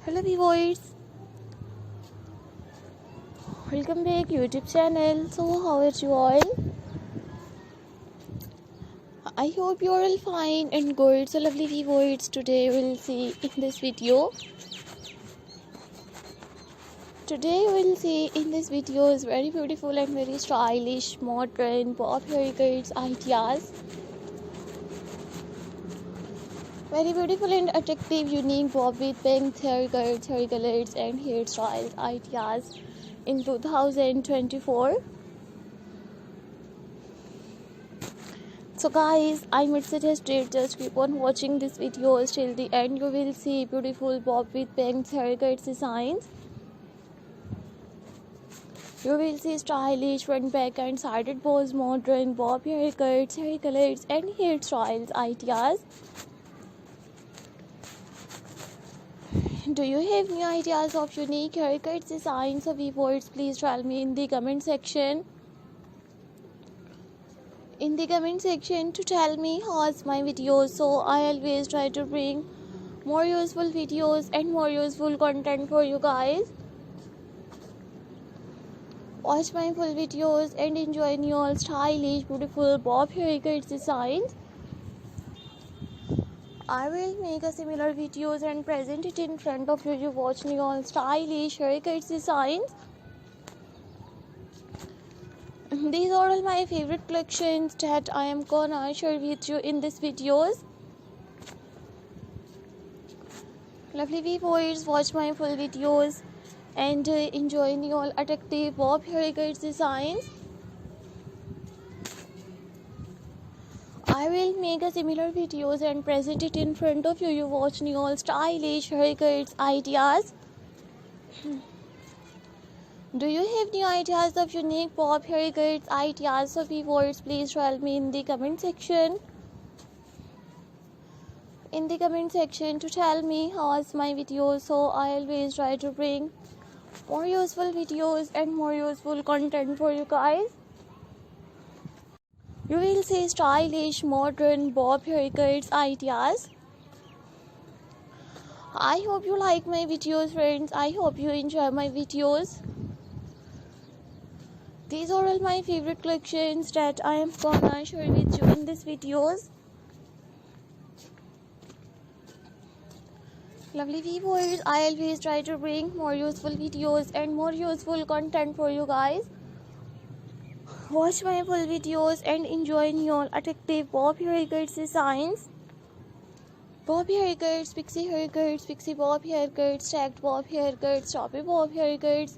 Hello viewers, welcome back YouTube channel. So how are you all? I hope you are all fine and good. So lovely viewers, today we'll see in this video. Is very beautiful and very stylish, modern pop haircuts ideas. Very beautiful and attractive, unique bob with bangs, haircuts, hair colors and hairstyles ideas in 2024. So guys, I would suggest it just keep on watching this video till the end. You will see beautiful bob with bangs, haircuts designs. You will see stylish front, back and sided bows, modern bob haircuts, hair colors and hairstyles ideas. Do you have new ideas of unique haircuts designs or viewers? Please tell me in the comment section. To tell me how's my videos. So I always try to bring more useful videos and more useful content for you guys. Watch my full videos and enjoy new all stylish, beautiful bob haircuts designs. I will make a similar videos and present it in front of you. You watch me all stylish haircuts designs. These are all my favorite collections that I am gonna share with you in this videos. Lovely viewers, watch my full videos and enjoy the all attractive bob haircuts designs. I will make a similar videos and present it in front of you. You watch the all stylish haircuts ideas. Do you have new ideas of unique bob haircuts ideas? So viewers, please tell me in the comment section. To tell me how's my videos. So I always try to bring more useful videos and more useful content for you guys. You will see stylish, modern bob haircuts ideas. I hope you like my videos, friends. I hope you enjoy my videos. These are all my favorite collections that I am gonna share with you in these videos. Lovely viewers, I always try to bring more useful videos and more useful content for you guys. Watch my full videos and enjoy your attractive bob haircuts designs. Bob haircuts, pixie bob haircuts, stacked bob haircuts, choppy bob haircuts,